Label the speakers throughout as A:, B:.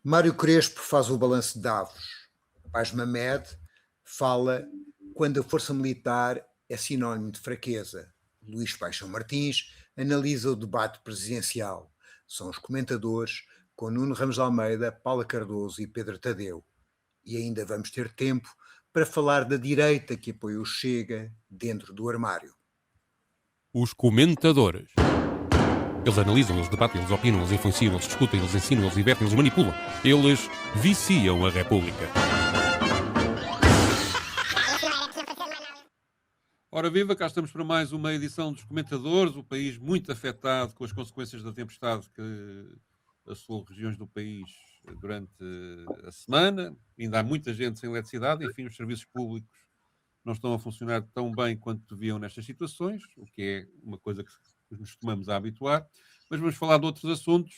A: Mário Crespo faz o balanço de Davos. Paz Mamed fala quando a força militar é sinónimo de fraqueza. Luís Paixão Martins analisa o debate presidencial. São os comentadores com Nuno Ramos de Almeida, Paula Cardoso e Pedro Tadeu. E ainda vamos ter tempo para falar da direita que apoia o Chega dentro do armário.
B: Os comentadores. Eles analisam, eles debatem, eles opinam, eles influenciam, eles discutem, eles ensinam, eles divertem, eles manipulam. Eles viciam a República. Ora viva, cá estamos para mais uma edição dos comentadores, o país muito afetado com as consequências da tempestade que assolou regiões do país durante a semana. Ainda há muita gente sem eletricidade, enfim, os serviços públicos não estão a funcionar tão bem quanto deviam nestas situações, o que é uma coisa que nos tomamos a habituar. Mas vamos falar de outros assuntos.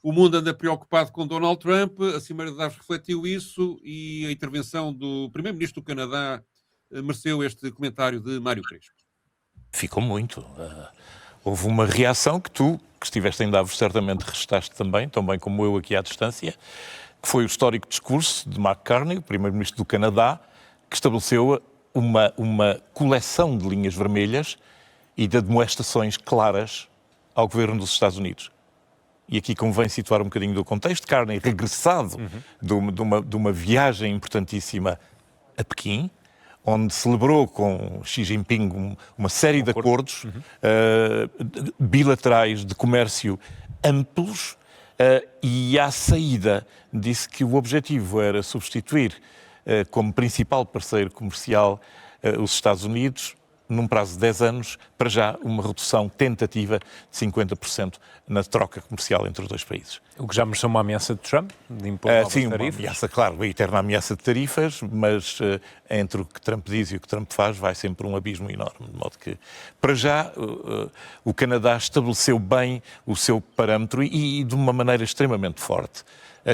B: O mundo anda preocupado com Donald Trump, a Cimeira de Davos refletiu isso e a intervenção do Primeiro-Ministro do Canadá mereceu este comentário de Mário Crespo.
C: Ficou muito. Houve uma reação que tu, que estiveste em Davos, certamente restaste também, tão bem como eu aqui à distância, que foi o histórico discurso de Mark Carney, o Primeiro-Ministro do Canadá, que estabeleceu uma coleção de linhas vermelhas e de admoestações claras ao governo dos Estados Unidos. E aqui convém situar um bocadinho do contexto. Carney, regressado de uma viagem importantíssima a Pequim, onde celebrou com Xi Jinping uma série de acordos bilaterais de comércio amplos, e à saída disse que o objetivo era substituir como principal parceiro comercial os Estados Unidos, num prazo de 10 anos, para já uma redução tentativa de 50% na troca comercial entre os dois países.
D: O que já mereceu uma ameaça de Trump, de impor novas
C: sim,
D: tarifas?
C: Uma ameaça, claro, a eterna ameaça de tarifas, mas entre o que Trump diz e o que Trump faz vai sempre um abismo enorme, de modo que, para já, o Canadá estabeleceu bem o seu parâmetro e de uma maneira extremamente forte,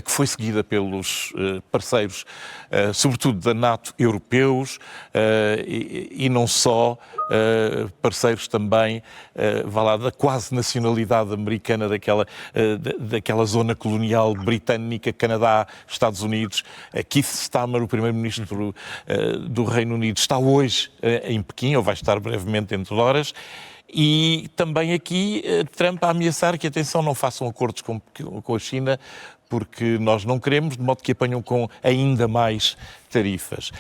C: que foi seguida pelos parceiros, sobretudo da NATO, europeus, e não só, parceiros também, vá lá, da quase nacionalidade americana, daquela zona colonial britânica, Canadá, Estados Unidos. Keith Starmer, o primeiro-ministro do Reino Unido, está hoje em Pequim, ou vai estar brevemente dentro de horas. E também aqui Trump a ameaçar que, atenção, não façam acordos com a China, porque nós não queremos, de modo que apanham com ainda mais tarifas.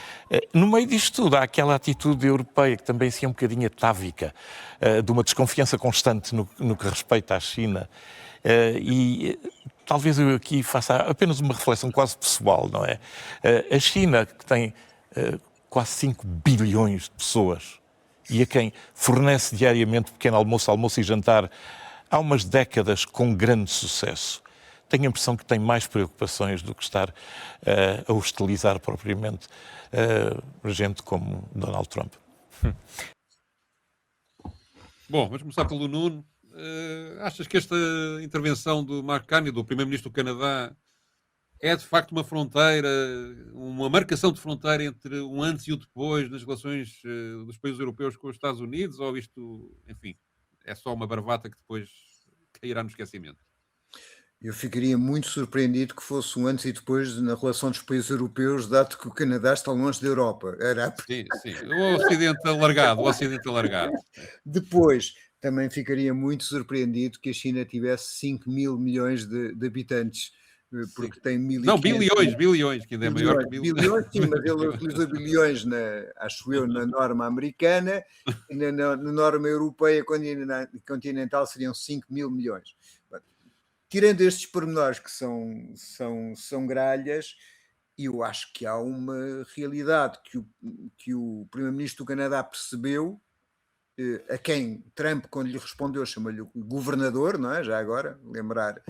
C: No meio disto tudo, há aquela atitude europeia que também se é um bocadinho atávica, de uma desconfiança constante no que respeita à China. E talvez eu aqui faça apenas uma reflexão quase pessoal, não é? A China, que tem quase 5 bilhões de pessoas, e a quem fornece diariamente pequeno almoço, almoço e jantar há umas décadas com grande sucesso, tenho a impressão que tem mais preocupações do que estar a hostilizar propriamente gente como Donald Trump.
B: Bom, vamos começar pelo Nuno. Achas que esta intervenção do Mark Carney, do Primeiro-Ministro do Canadá, é de facto uma fronteira, uma marcação de fronteira entre um antes e o depois nas relações dos países europeus com os Estados Unidos? Ou isto, enfim, é só uma bravata que depois cairá no esquecimento?
A: Eu ficaria muito surpreendido que fosse um antes e depois na relação dos países europeus, dado que o Canadá está longe da Europa.
B: Sim, sim. O Ocidente alargado,
A: Depois, também ficaria muito surpreendido que a China tivesse 5 mil milhões de habitantes, porque tem 1.500...
B: Não, bilhões, que ainda é maior que
A: bilhões. Sim, mas ele utiliza bilhões, acho eu, na norma americana, e na norma europeia continental seriam 5 mil milhões. Tirando estes pormenores que são gralhas, eu acho que há uma realidade que o Primeiro-Ministro do Canadá percebeu, a quem Trump, quando lhe respondeu, chama-lhe governador, não é? Já agora, lembrar,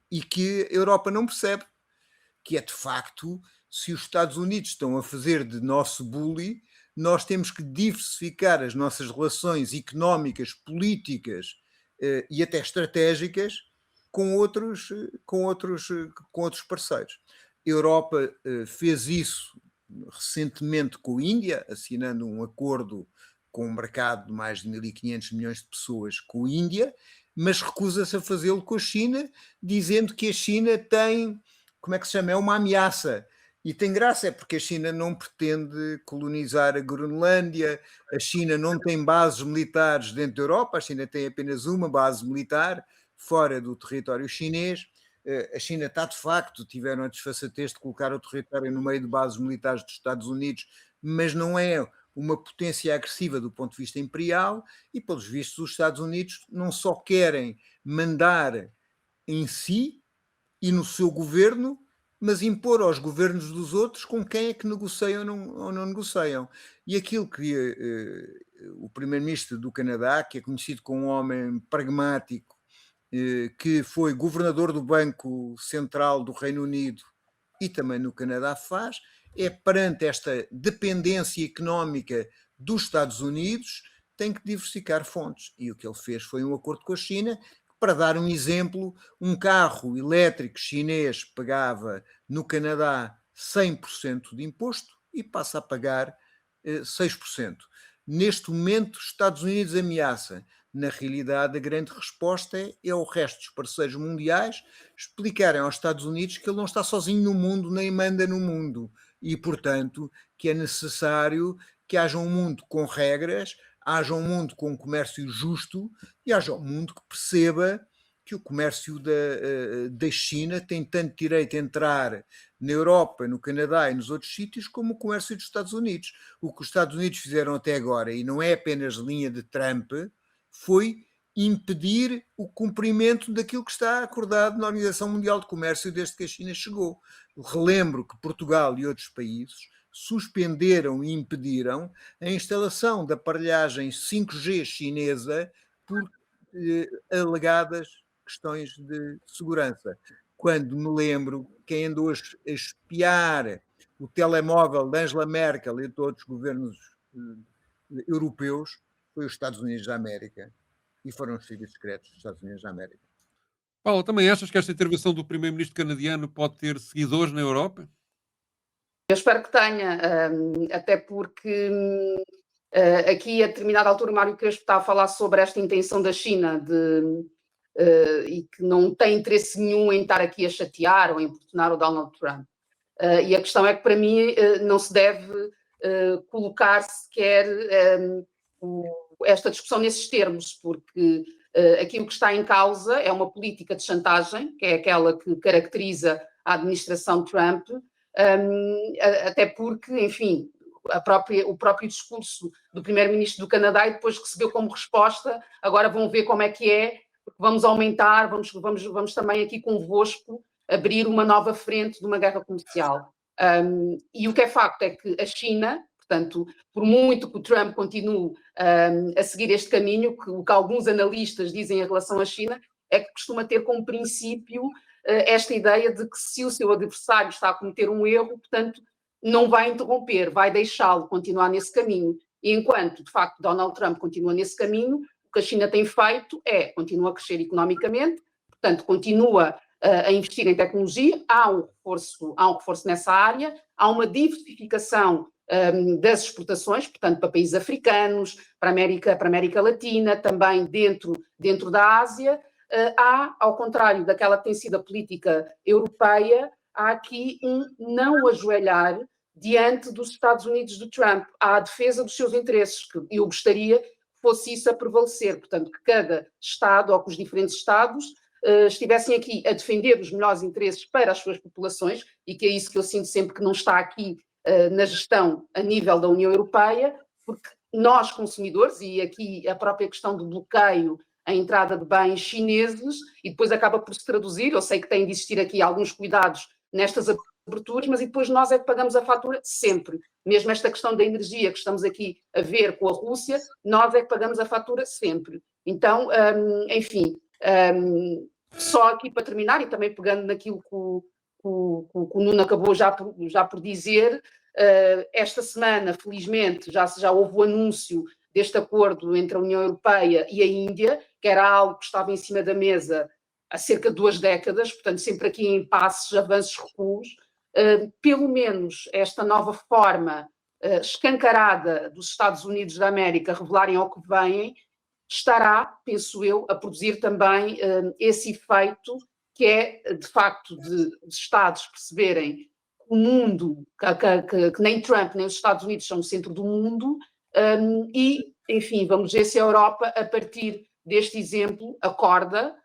A: e que a Europa não percebe, que é de facto, se os Estados Unidos estão a fazer de nosso bully, nós temos que diversificar as nossas relações económicas, políticas e até estratégicas com outros parceiros. A Europa fez isso recentemente com a Índia, assinando um acordo com um mercado de mais de 1.500 milhões de pessoas com a Índia, mas recusa-se a fazê-lo com a China, dizendo que a China tem como é que se chama? É uma ameaça. E tem graça, é porque a China não pretende colonizar a Groenlândia, a China não tem bases militares dentro da Europa, a China tem apenas uma base militar fora do território chinês. A China está, de facto, tiveram a desfaçatez de colocar o território no meio de bases militares dos Estados Unidos, mas não é uma potência agressiva do ponto de vista imperial, e, pelos vistos, os Estados Unidos não só querem mandar em si e no seu governo, mas impor aos governos dos outros com quem é que negociam ou não negociam. E aquilo que o primeiro-ministro do Canadá, que é conhecido como um homem pragmático, que foi governador do Banco Central do Reino Unido e também no Canadá faz, é perante esta dependência económica dos Estados Unidos, tem que diversificar fontes. E o que ele fez foi um acordo com a China. Para dar um exemplo, um carro elétrico chinês pagava no Canadá 100% de imposto e passa a pagar 6%. Neste momento, os Estados Unidos ameaça. Na realidade, a grande resposta é o resto dos parceiros mundiais explicarem aos Estados Unidos que ele não está sozinho no mundo, nem manda no mundo. E, portanto, que é necessário que haja um mundo com regras, haja um mundo com um comércio justo e haja um mundo que perceba que o comércio da China tem tanto direito a entrar na Europa, no Canadá e nos outros sítios como o comércio dos Estados Unidos. O que os Estados Unidos fizeram até agora, e não é apenas linha de Trump, foi impedir o cumprimento daquilo que está acordado na Organização Mundial de Comércio desde que a China chegou. Relembro que Portugal e outros países suspenderam e impediram a instalação da aparelhagem 5G chinesa por alegadas questões de segurança. Quando me lembro quem andou a espiar o telemóvel de Angela Merkel e de outros governos europeus foi os Estados Unidos da América. E foram os serviços secretos dos Estados Unidos da América.
B: Paulo, também achas que esta intervenção do primeiro-ministro canadiano pode ter seguidores na Europa?
E: Eu espero que tenha, até porque aqui a determinada altura o Mário Crespo está a falar sobre esta intenção da China e que não tem interesse nenhum em estar aqui a chatear ou a importunar o Donald Trump. E a questão é que para mim não se deve colocar sequer esta discussão nesses termos, porque aquilo que está em causa é uma política de chantagem, que é aquela que caracteriza a administração Trump, até porque, enfim, o próprio discurso do primeiro-ministro do Canadá e depois recebeu como resposta, agora vão ver como é que é, porque vamos aumentar, vamos também aqui convosco abrir uma nova frente de uma guerra comercial. E o que é facto é que a China, portanto, por muito que o Trump continue a seguir este caminho, o que alguns analistas dizem em relação à China, é que costuma ter como princípio esta ideia de que se o seu adversário está a cometer um erro, portanto, não vai interromper, vai deixá-lo continuar nesse caminho. E enquanto, de facto, Donald Trump continua nesse caminho, o que a China tem feito continua a crescer economicamente, portanto, continua a investir em tecnologia, há um reforço nessa área, há uma diversificação das exportações, portanto, para países africanos, para a América Latina, também dentro da Ásia. Há, ao contrário daquela que tem sido a política europeia, há aqui um não ajoelhar diante dos Estados Unidos de Trump. Há a defesa dos seus interesses, que eu gostaria que fosse isso a prevalecer. Portanto, que cada Estado, ou que os diferentes Estados, estivessem aqui a defender os melhores interesses para as suas populações, e que é isso que eu sinto sempre que não está aqui na gestão a nível da União Europeia, porque nós, consumidores, e aqui a própria questão do bloqueio a entrada de bens chineses, e depois acaba por se traduzir, eu sei que tem de existir aqui alguns cuidados nestas aberturas, mas e depois nós é que pagamos a fatura sempre. Mesmo esta questão da energia que estamos aqui a ver com a Rússia, nós é que pagamos a fatura sempre. Então, enfim, só aqui para terminar, e também pegando naquilo que o Nuno acabou já por dizer, esta semana, felizmente, já houve o anúncio deste acordo entre a União Europeia e a Índia, que era algo que estava em cima da mesa há cerca de 2 décadas, portanto, sempre aqui em passos, avanços, recuos. Pelo menos esta nova forma escancarada dos Estados Unidos da América revelarem ao que vêm, estará, penso eu, a produzir também esse efeito que é, de facto, de Estados perceberem que o mundo, que nem Trump nem os Estados Unidos são o centro do mundo, e, enfim, vamos ver se a Europa, a partir deste exemplo, acorda,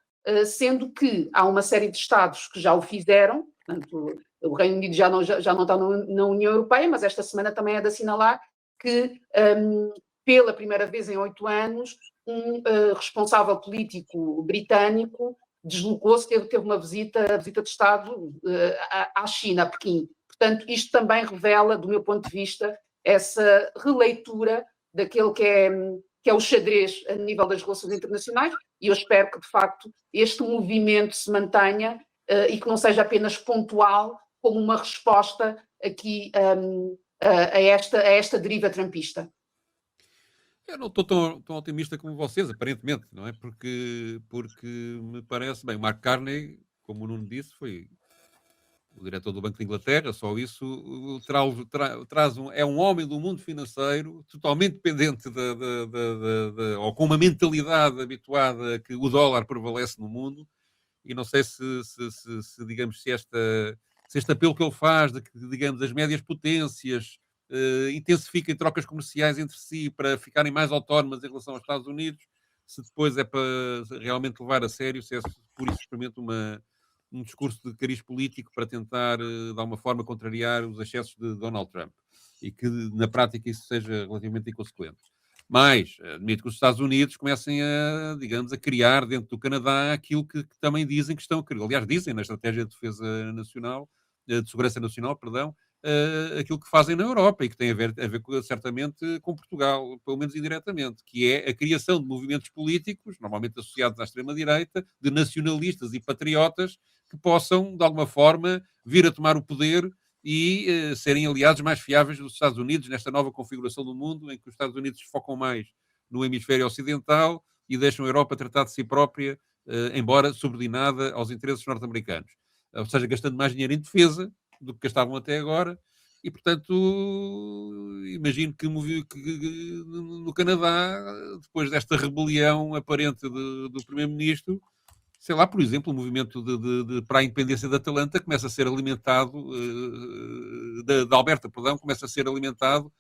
E: sendo que há uma série de Estados que já o fizeram, portanto, o Reino Unido já não está na União Europeia, mas esta semana também é de assinalar que, pela primeira vez em 8 anos, um responsável político britânico deslocou-se, teve uma visita de Estado à China, a Pequim. Portanto, isto também revela, do meu ponto de vista, essa releitura daquele que é o xadrez a nível das relações internacionais, e eu espero que, de facto, este movimento se mantenha e que não seja apenas pontual, como uma resposta aqui a esta deriva trumpista.
B: Eu não estou tão otimista como vocês, aparentemente, não é? Porque me parece, bem, o Mark Carney, como o Nuno disse, foi o diretor do Banco de Inglaterra, só isso é um homem do mundo financeiro totalmente dependente ou com uma mentalidade habituada a que o dólar prevalece no mundo, e não sei digamos, se este apelo que ele faz de que, digamos, as médias potências intensifiquem trocas comerciais entre si para ficarem mais autónomas em relação aos Estados Unidos, se depois é para realmente levar a sério, se é pura e simplesmente um discurso de cariz político para tentar, de alguma forma, contrariar os excessos de Donald Trump. E que, na prática, isso seja relativamente inconsequente. Mas admito que os Estados Unidos comecem a criar dentro do Canadá aquilo que também dizem que estão a querer. Aliás, dizem na Estratégia de Defesa Nacional, de Segurança Nacional, perdão, aquilo que fazem na Europa e que tem a ver certamente com Portugal, pelo menos indiretamente, que é a criação de movimentos políticos, normalmente associados à extrema-direita, de nacionalistas e patriotas que possam, de alguma forma, vir a tomar o poder e serem aliados mais fiáveis dos Estados Unidos nesta nova configuração do mundo, em que os Estados Unidos focam mais no hemisfério ocidental e deixam a Europa tratar de si própria, embora subordinada aos interesses norte-americanos. Ou seja, gastando mais dinheiro em defesa do que gastavam até agora, e, portanto, imagino que no Canadá, depois desta rebelião aparente do Primeiro-Ministro, sei lá, por exemplo, o movimento para a independência da Atalanta começa a ser alimentado, da Alberta, perdão, começa a ser alimentado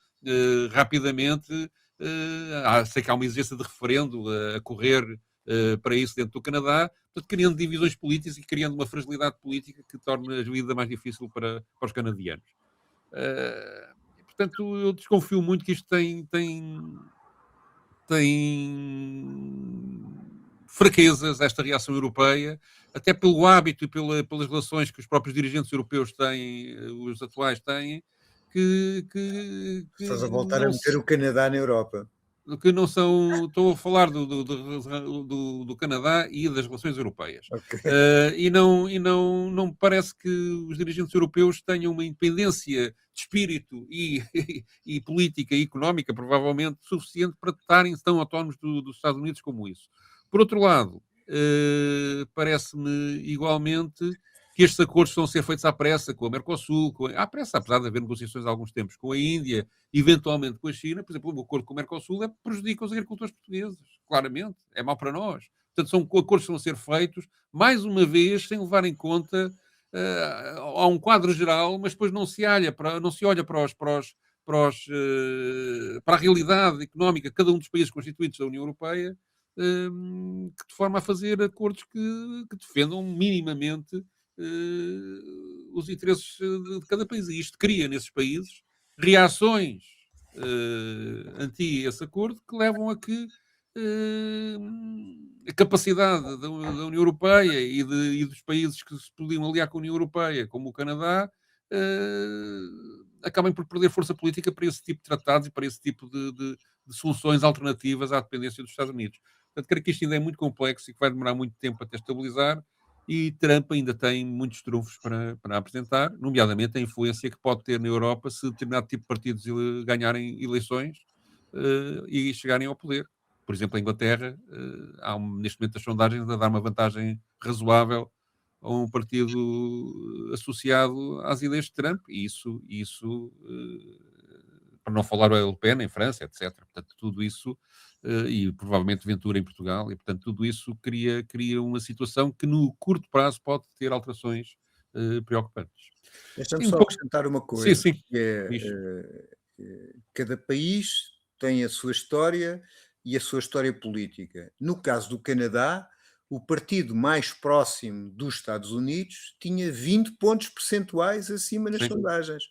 B: rapidamente. Sei que há uma exigência de referendo a correr para isso dentro do Canadá, portanto, criando divisões políticas e criando uma fragilidade política que torna a vida mais difícil para os canadianos. Portanto, eu desconfio muito que isto tem fraquezas, esta reação europeia, até pelo hábito e pelas relações que os próprios dirigentes europeus têm, os atuais têm, que
A: Estás a voltar a meter o Canadá na Europa.
B: Que não são... Estou a falar do Canadá e das relações europeias.
A: Okay.
B: E não me parece que os dirigentes europeus tenham uma independência de espírito e política e económica, provavelmente, suficiente para estarem tão autónomos dos Estados Unidos como isso. Por outro lado, parece-me igualmente que estes acordos estão a ser feitos à pressa com a Mercosul, à pressa, apesar de haver negociações há alguns tempos com a Índia, eventualmente com a China. Por exemplo, o acordo com o Mercosul prejudica os agricultores portugueses, claramente, é mau para nós. Portanto, são acordos que estão a ser feitos, mais uma vez, sem levar em conta há um quadro geral, mas depois não se olha para a realidade económica de cada um dos países constituintes da União Europeia, de forma a fazer acordos que defendam minimamente os interesses de cada país. E isto cria nesses países reações anti esse acordo que levam a que a capacidade da União Europeia e dos países que se podiam aliar com a União Europeia, como o Canadá, acabem por perder força política para esse tipo de tratados e para esse tipo de soluções alternativas à dependência dos Estados Unidos. Portanto, creio que isto ainda é muito complexo e que vai demorar muito tempo até estabilizar, e Trump ainda tem muitos trunfos para apresentar, nomeadamente a influência que pode ter na Europa se determinado tipo de partidos ganharem eleições e chegarem ao poder. Por exemplo, a Inglaterra, há neste momento as sondagens a dar uma vantagem razoável a um partido associado às ideias de Trump, e isso para não falar a Le Pen em França, etc. Portanto, tudo isso, e provavelmente Ventura em Portugal, e portanto tudo isso cria uma situação que no curto prazo pode ter alterações preocupantes.
A: Deixa-me
B: Sim, um
A: só
B: pouco.
A: acrescentar uma
B: Sim,
A: coisa,
B: sim.
A: que é,
B: Diz.
A: cada país tem a sua história e a sua história política. No caso do Canadá, o partido mais próximo dos Estados Unidos tinha 20 pontos percentuais acima nas
B: Sim.
A: sondagens.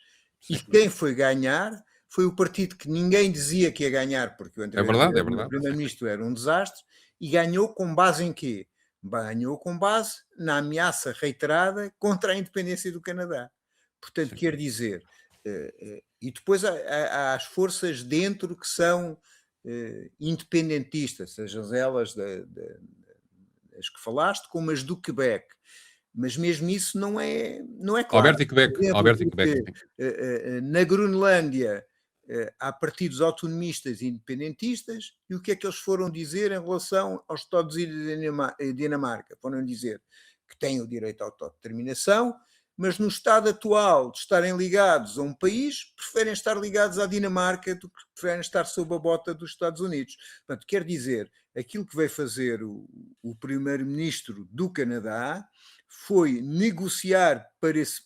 A: E
B: Sim.
A: quem foi ganhar foi o partido que ninguém dizia que ia ganhar, porque o
B: É verdade, é
A: o
B: verdade.
A: primeiro-ministro era um desastre, e ganhou com base em quê? Ganhou com base na ameaça reiterada contra a independência do Canadá. Portanto,
B: Sim.
A: quer dizer, e depois há as forças dentro que são independentistas, sejam elas as que falaste, como as do Quebec. Mas mesmo isso não é claro.
B: Alberto e Quebec,
A: Por exemplo,
B: Alberto e Quebec,
A: porque
B: sim.
A: na Groenlândia há partidos autonomistas e independentistas, e o que é que eles foram dizer em relação aos Estados Unidos e Dinamarca? Foram dizer que têm o direito à autodeterminação, mas no estado atual de estarem ligados a um país, preferem estar ligados à Dinamarca do que preferem estar sob a bota dos Estados Unidos. Portanto, quer dizer, aquilo que veio fazer o primeiro-ministro do Canadá foi negociar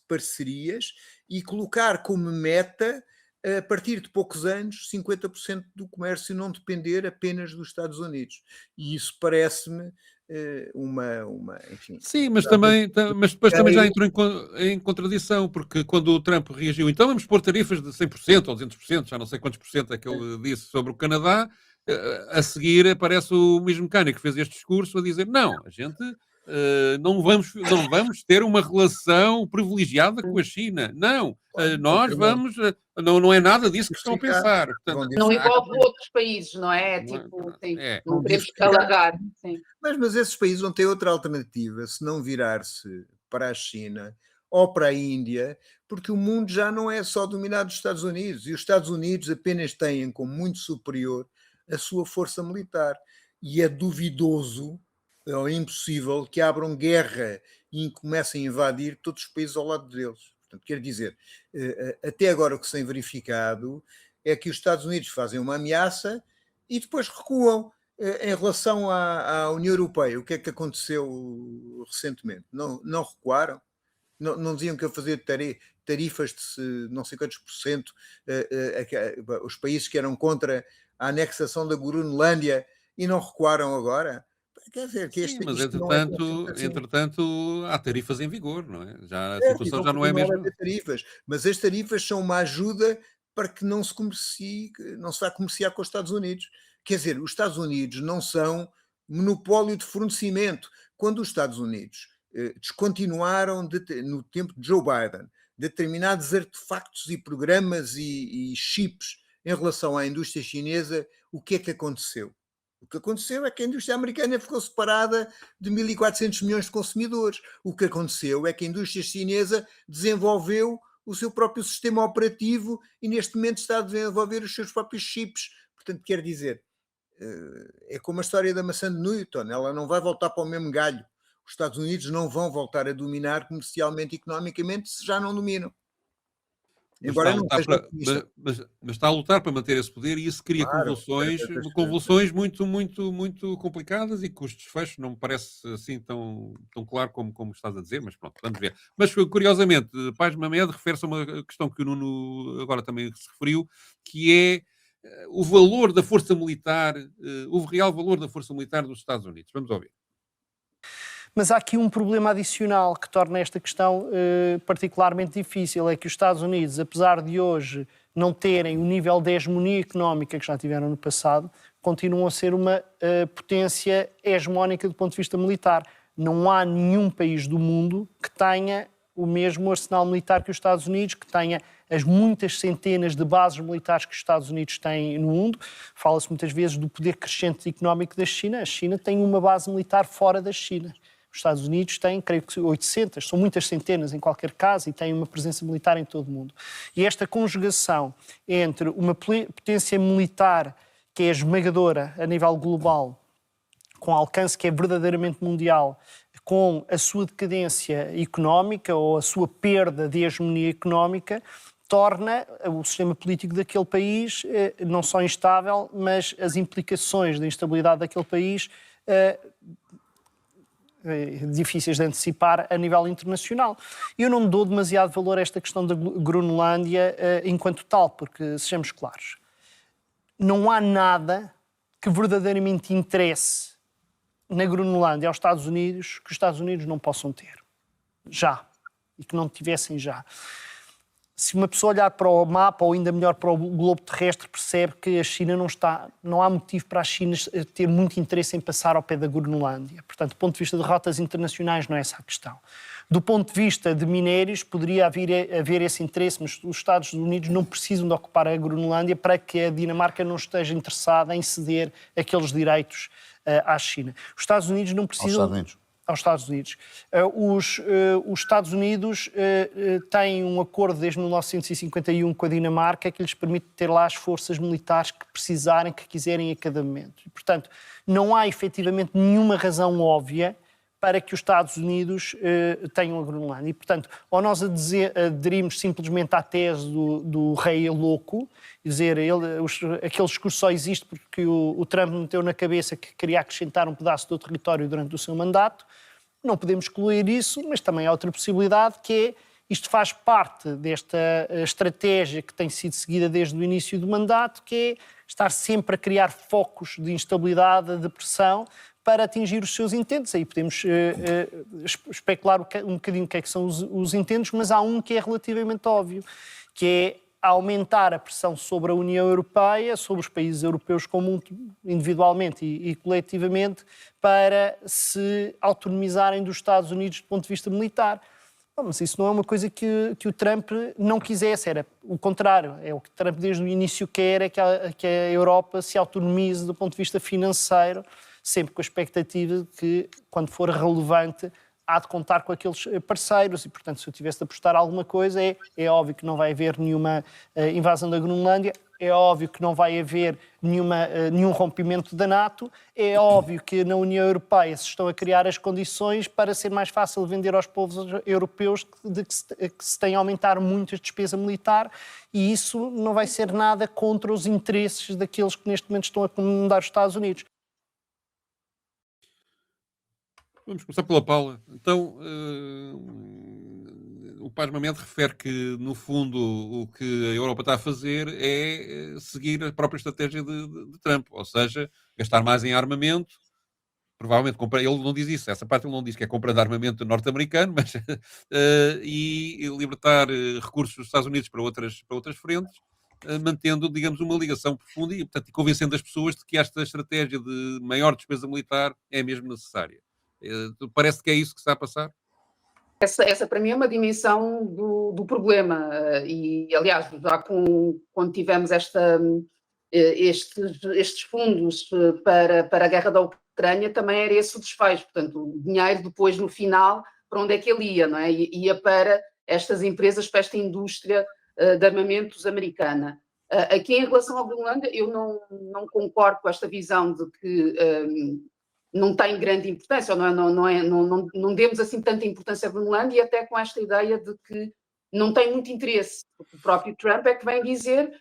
A: parcerias e colocar como meta, a partir de poucos anos, 50% do comércio não depender apenas dos Estados Unidos. E isso parece-me enfim...
B: Sim, mas depois também já entrou em contradição, porque quando o Trump reagiu, então vamos pôr tarifas de 100% ou 200%, já não sei quantos por cento é que ele disse sobre o Canadá, a seguir aparece o mesmo mecânico que fez este discurso a dizer, não, a gente não vamos ter uma relação privilegiada com a China, não, nós vamos, não é nada disso que estão a pensar. Portanto,
E: não envolve outros países, não é? Tipo, não queremos alargar. Sim.
A: Mas esses países não têm outra alternativa se não virar-se para a China ou para a Índia, porque o mundo já não é só dominado dos Estados Unidos, e os Estados Unidos apenas têm como muito superior a sua força militar, e é duvidoso ou impossível que abram guerra e comecem a invadir todos os países ao lado deles. Portanto, quer dizer, até agora o que se tem verificado é que os Estados Unidos fazem uma ameaça e depois recuam. Em relação à União Europeia, o que é que aconteceu recentemente? Não recuaram? Não diziam que ia fazer tarifas de não sei quantos por cento, os países que eram contra a anexação da Groenlândia, e não recuaram agora? Quer dizer, que
B: sim, mas
A: isto não é assim.
B: entretanto há tarifas em vigor, não é? Já, a
A: E
B: situação
A: vão
B: já não é a
A: continuar a
B: mesma.
A: haver tarifas, mas as tarifas são uma ajuda para que não se vá comerciar com os Estados Unidos. Quer dizer, os Estados Unidos não são monopólio de fornecimento. Quando os Estados Unidos descontinuaram, no tempo de Joe Biden, determinados artefactos e programas e chips em relação à indústria chinesa, o que é que aconteceu? O que aconteceu é que a indústria americana ficou separada de 1.400 milhões de consumidores. O que aconteceu é que a indústria chinesa desenvolveu o seu próprio sistema operativo e neste momento está a desenvolver os seus próprios chips. Portanto, quer dizer, é como a história da maçã de Newton, ela não vai voltar para o mesmo galho. Os Estados Unidos não vão voltar a dominar comercialmente e economicamente se já não dominam.
B: Mas
A: Embora não seja
B: mas está a lutar para manter esse poder, e isso cria
A: claro,
B: convulsões muito, muito, muito complicadas, e que os desfechos não me parece assim tão claro como estás a dizer, mas pronto, vamos ver. Mas curiosamente, Paz Mamed refere-se a uma questão que o Nuno agora também se referiu, que é o valor da força militar, o real valor da força militar dos Estados Unidos. Vamos ouvir.
F: Mas há aqui um problema adicional que torna esta questão particularmente difícil, é que os Estados Unidos, apesar de hoje não terem o nível de hegemonia económica que já tiveram no passado, continuam a ser uma potência hegemónica do ponto de vista militar. Não há nenhum país do mundo que tenha o mesmo arsenal militar que os Estados Unidos, que tenha as muitas centenas de bases militares que os Estados Unidos têm no mundo. Fala-se muitas vezes do poder crescente económico da China. A China tem uma base militar fora da China. Os Estados Unidos têm, creio que 800, são muitas centenas em qualquer caso, e têm uma presença militar em todo o mundo. E esta conjugação entre uma potência militar que é esmagadora a nível global, com alcance que é verdadeiramente mundial, com a sua decadência económica ou a sua perda de hegemonia económica, torna o sistema político daquele país não só instável, mas as implicações da instabilidade daquele país difíceis de antecipar a nível internacional. Eu não dou demasiado valor a esta questão da Groenlândia enquanto tal, porque, sejamos claros, não há nada que verdadeiramente interesse na Groenlândia aos Estados Unidos que os Estados Unidos não possam ter. Já. E que não tivessem já. Se uma pessoa olhar para o mapa, ou ainda melhor para o globo terrestre, percebe que a China não há motivo para a China ter muito interesse em passar ao pé da Groenlândia. Portanto, do ponto de vista de rotas internacionais, não é essa a questão. Do ponto de vista de minérios, poderia haver esse interesse, mas os Estados Unidos não precisam de ocupar a Groenlândia para que a Dinamarca não esteja interessada em ceder aqueles direitos à China. Os Estados Unidos não precisam... Aos Estados Unidos. Os Estados Unidos têm um acordo desde 1951 com a Dinamarca que lhes permite ter lá as forças militares que precisarem, que quiserem a cada momento. E, portanto, não há efetivamente nenhuma razão óbvia para que os Estados Unidos tenham a Groenlândia. E, portanto, ou nós aderimos simplesmente à tese do rei louco, dizer, aquele discurso só existe porque o Trump meteu na cabeça que queria acrescentar um pedaço do território durante o seu mandato. Não podemos excluir isso, mas também há outra possibilidade, que é, isto faz parte desta estratégia que tem sido seguida desde o início do mandato, que é estar sempre a criar focos de instabilidade, de pressão, para atingir os seus intentos. Aí podemos especular um bocadinho o que é que são os intentos, mas há um que é relativamente óbvio, que é aumentar a pressão sobre a União Europeia, sobre os países europeus como individualmente e coletivamente, para se autonomizarem dos Estados Unidos do ponto de vista militar. Bom, mas isso não é uma coisa que o Trump não quisesse, era o contrário. É o que Trump desde o início quer, é que a Europa se autonomize do ponto de vista financeiro, sempre com a expectativa de que, quando for relevante, há de contar com aqueles parceiros e, portanto, se eu tivesse de apostar alguma coisa, é óbvio que não vai haver nenhuma invasão da Groenlândia, é óbvio que não vai haver nenhum rompimento da NATO, é óbvio que na União Europeia se estão a criar as condições para ser mais fácil vender aos povos europeus que se tem a aumentar muito a despesa militar, e isso não vai ser nada contra os interesses daqueles que neste momento estão a comandar os Estados Unidos.
B: Vamos começar pela Paula. Então, o Paz Mamed refere que, no fundo, o que a Europa está a fazer é seguir a própria estratégia de Trump, ou seja, gastar mais em armamento, provavelmente comprar, ele não diz isso, essa parte ele não diz que é compra de armamento norte-americano, mas e libertar recursos dos Estados Unidos para outras frentes, mantendo, digamos, uma ligação profunda e, portanto, convencendo as pessoas de que esta estratégia de maior despesa militar é mesmo necessária. Parece que é isso que está a passar?
E: Essa para mim é uma dimensão do problema e, aliás, já quando tivemos estes fundos para a guerra da Ucrânia, também era esse o desfecho. Portanto, o dinheiro depois, no final, para onde é que ele ia, não é? Ia para estas empresas, para esta indústria de armamentos americana. Aqui, em relação à Groenlândia, eu não concordo com esta visão de que não tem grande importância, ou não demos assim tanta importância à Groenlândia, e até com esta ideia de que não tem muito interesse. O próprio Trump é que vem dizer,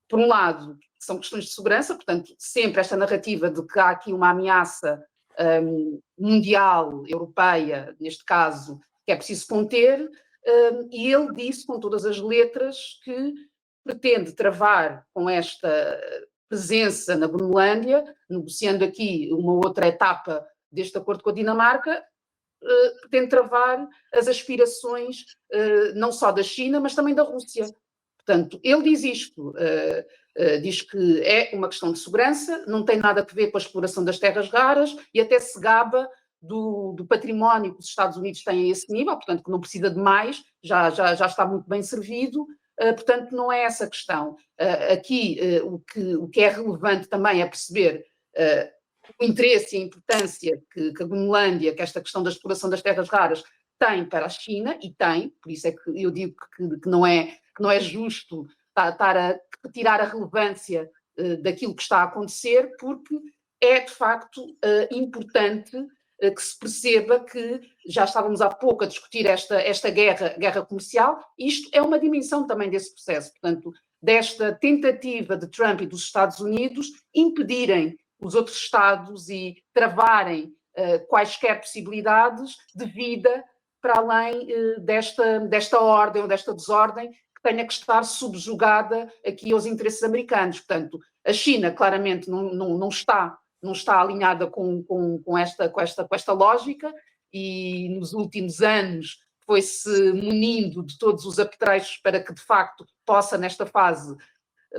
E: por um lado, que são questões de segurança, portanto, sempre esta narrativa de que há aqui uma ameaça mundial, europeia, neste caso, que é preciso conter, e ele disse com todas as letras que pretende travar com esta presença na Groenlândia, negociando aqui uma outra etapa deste acordo com a Dinamarca, pretende travar as aspirações não só da China, mas também da Rússia. Portanto, ele diz isto, diz que é uma questão de segurança, não tem nada a ver com a exploração das terras raras e até se gaba do património que os Estados Unidos têm a esse nível, portanto, que não precisa de mais, já está muito bem servido. Portanto, não é essa a questão. Aqui, o que é relevante também é perceber o interesse e a importância que a Groenlândia, que esta questão da exploração das terras raras, tem para a China, e tem, por isso é que eu digo que não é justo estar a retirar a relevância daquilo que está a acontecer, porque é, de facto, importante que se perceba que já estávamos há pouco a discutir esta guerra comercial, e isto é uma dimensão também desse processo, portanto, desta tentativa de Trump e dos Estados Unidos impedirem os outros Estados e travarem quaisquer possibilidades de vida para além desta ordem ou desta desordem que tenha que estar subjugada aqui aos interesses americanos. Portanto, a China claramente não está alinhada com esta lógica, e nos últimos anos foi-se munindo de todos os apetrechos para que, de facto, possa, nesta fase,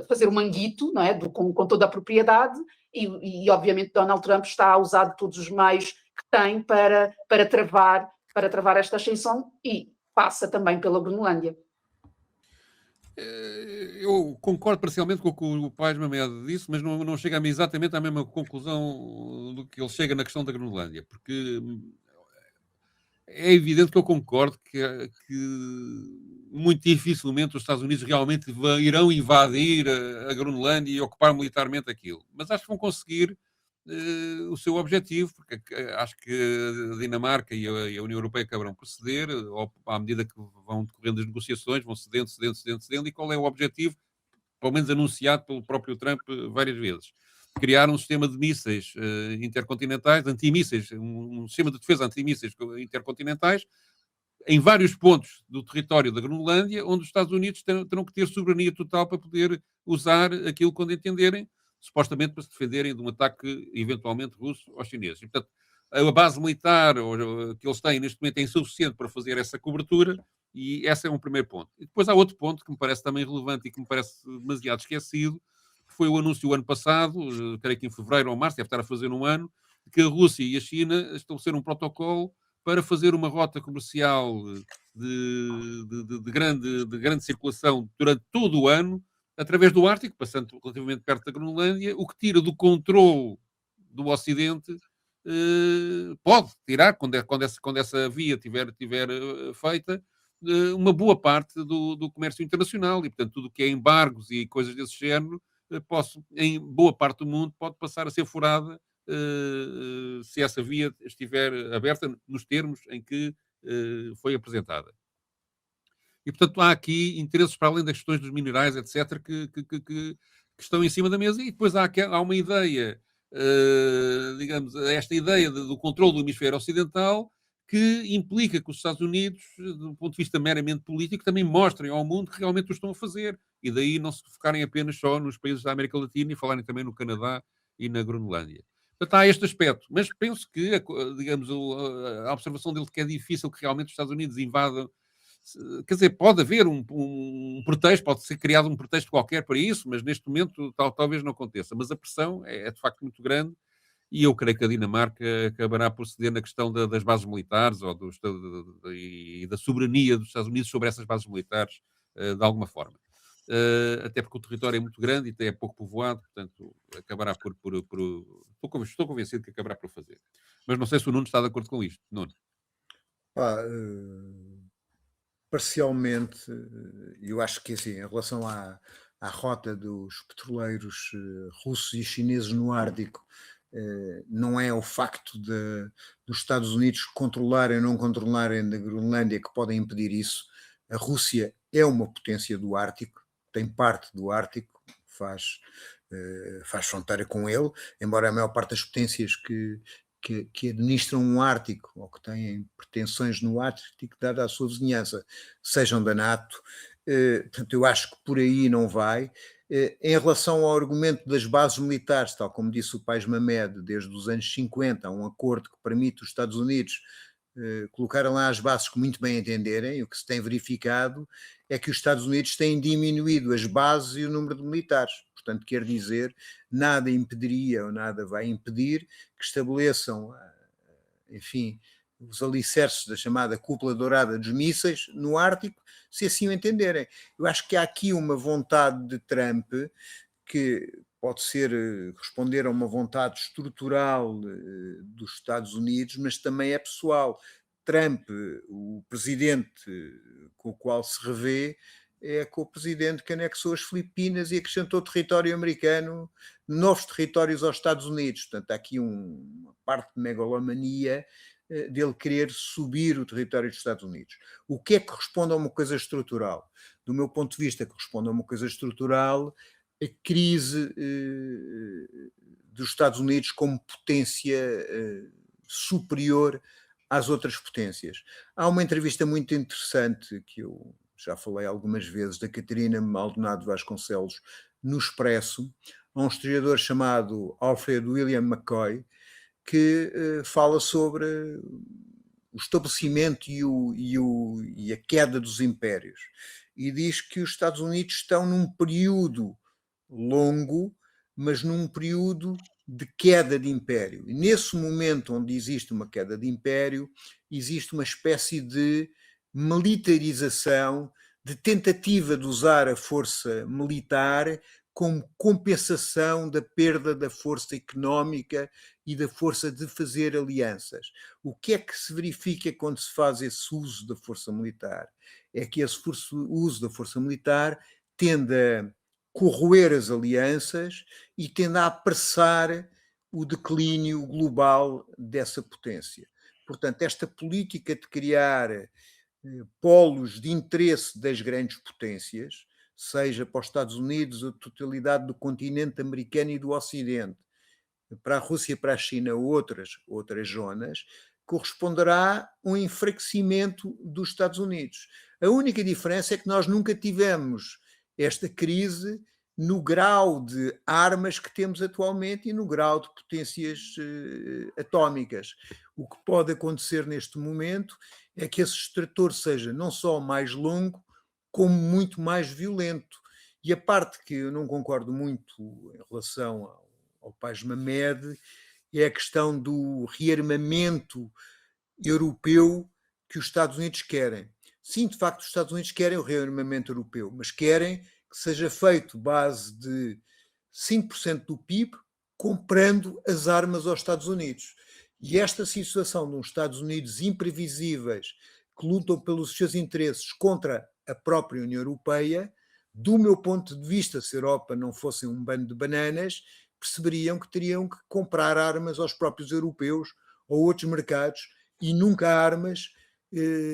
E: fazer um manguito, não é? com toda a propriedade, e obviamente Donald Trump está a usar de todos os meios que tem para travar esta ascensão, e passa também pela Groenlândia.
B: Eu concordo parcialmente com o que o Paz Mamed disse, mas não chega exatamente à mesma conclusão do que ele chega na questão da Groenlândia, porque é evidente que eu concordo que muito dificilmente os Estados Unidos realmente irão invadir a Groenlândia e ocupar militarmente aquilo. Mas acho que vão conseguir o seu objetivo, porque acho que a Dinamarca e a União Europeia acabarão por ceder, à medida que vão decorrendo as negociações, vão cedendo, e qual é o objetivo, pelo menos anunciado pelo próprio Trump várias vezes? Criar um sistema de mísseis intercontinentais, antimísseis, um sistema de defesa antimísseis intercontinentais, em vários pontos do território da Groenlândia, onde os Estados Unidos terão que ter soberania total para poder usar aquilo quando entenderem, supostamente para se defenderem de um ataque eventualmente russo aos chineses. E, portanto, a base militar que eles têm neste momento é insuficiente para fazer essa cobertura, e esse é um primeiro ponto. E depois há outro ponto que me parece também relevante e que me parece demasiado esquecido, que foi o anúncio o ano passado, creio que em fevereiro ou março, deve estar a fazer um ano, que a Rússia e a China estabeleceram um protocolo para fazer uma rota comercial de grande circulação durante todo o ano, através do Ártico, passando relativamente perto da Groenlândia, o que tira do controle do Ocidente, pode tirar, quando essa via tiver feita, uma boa parte do comércio internacional, e, portanto, tudo o que é embargos e coisas desse género, em boa parte do mundo, pode passar a ser furada se essa via estiver aberta nos termos em que foi apresentada. E, portanto, há aqui interesses para além das questões dos minerais, etc., que estão em cima da mesa, e depois há uma ideia, digamos, esta ideia do controle do hemisfério ocidental, que implica que os Estados Unidos, do ponto de vista meramente político, também mostrem ao mundo que realmente o estão a fazer, e daí não se focarem apenas só nos países da América Latina e falarem também no Canadá e na Groenlândia. Portanto, há este aspecto, mas penso que, digamos, a observação dele que é difícil que realmente os Estados Unidos invadam. Quer dizer, pode haver um pretexto, pode ser criado um pretexto qualquer para isso, mas neste momento talvez não aconteça. Mas a pressão é de facto muito grande, e eu creio que a Dinamarca acabará por ceder na questão das bases militares ou e da soberania dos Estados Unidos sobre essas bases militares, de alguma forma. Até porque o território é muito grande e até é pouco povoado, portanto, acabará estou convencido que acabará por fazer. Mas não sei se o Nuno está de acordo com isto. Nuno.
A: Parcialmente, eu acho que assim, em relação à rota dos petroleiros russos e chineses no Ártico, não é o facto dos Estados Unidos controlarem ou não controlarem da Groenlândia que podem impedir isso. A Rússia é uma potência do Ártico, tem parte do Ártico, faz fronteira com ele, embora a maior parte das potências que administram um Ártico ou que têm pretensões no Ártico, dada a sua vizinhança, sejam da NATO. Portanto, eu acho que por aí não vai. Em relação ao argumento das bases militares, tal como disse o Pais Mamed, desde os anos 50, há um acordo que permite os Estados Unidos colocarem lá as bases que muito bem entenderem. O que se tem verificado é que os Estados Unidos têm diminuído as bases e o número de militares. Portanto, quer dizer, nada impediria ou nada vai impedir que estabeleçam, enfim, os alicerces da chamada cúpula dourada dos mísseis no Ártico, se assim o entenderem. Eu acho que há aqui uma vontade de Trump que pode ser responder a uma vontade estrutural dos Estados Unidos, mas também é pessoal. Trump, o presidente com o qual se revê, é com o presidente que anexou as Filipinas e acrescentou território americano, novos territórios aos Estados Unidos. Portanto, há aqui uma parte de megalomania dele querer subir o território dos Estados Unidos. O que é que corresponde a uma coisa estrutural? Do meu ponto de vista, corresponde a uma coisa estrutural a crise dos Estados Unidos como potência superior às outras potências. Há uma entrevista muito interessante que eu já falei algumas vezes, da Catarina Maldonado Vasconcelos, no Expresso, a um historiador chamado Alfred William McCoy, que fala sobre o estabelecimento e a queda dos impérios. E diz que os Estados Unidos estão num período longo, mas num período de queda de império. E nesse momento onde existe uma queda de império, existe uma espécie de militarização, de tentativa de usar a força militar como compensação da perda da força económica e da força de fazer alianças. O que é que se verifica quando se faz esse uso da força militar? É que esse uso da força militar tende a corroer as alianças e tende a apressar o declínio global dessa potência. Portanto, esta política de criar polos de interesse das grandes potências, seja para os Estados Unidos, a totalidade do continente americano e do Ocidente, para a Rússia, para a China, outras zonas, corresponderá a um enfraquecimento dos Estados Unidos. A única diferença é que nós nunca tivemos esta crise no grau de armas que temos atualmente e no grau de potências atómicas. O que pode acontecer neste momento é que esse extrator seja não só mais longo, como muito mais violento. E a parte que eu não concordo muito em relação ao Paz Mamed é a questão do rearmamento europeu que os Estados Unidos querem. Sim, de facto, os Estados Unidos querem o rearmamento europeu, mas querem que seja feito base de 5% do PIB comprando as armas aos Estados Unidos. E esta situação de uns Estados Unidos imprevisíveis que lutam pelos seus interesses contra a própria União Europeia, do meu ponto de vista, se a Europa não fosse um bando de bananas, perceberiam que teriam que comprar armas aos próprios europeus ou outros mercados e nunca armas,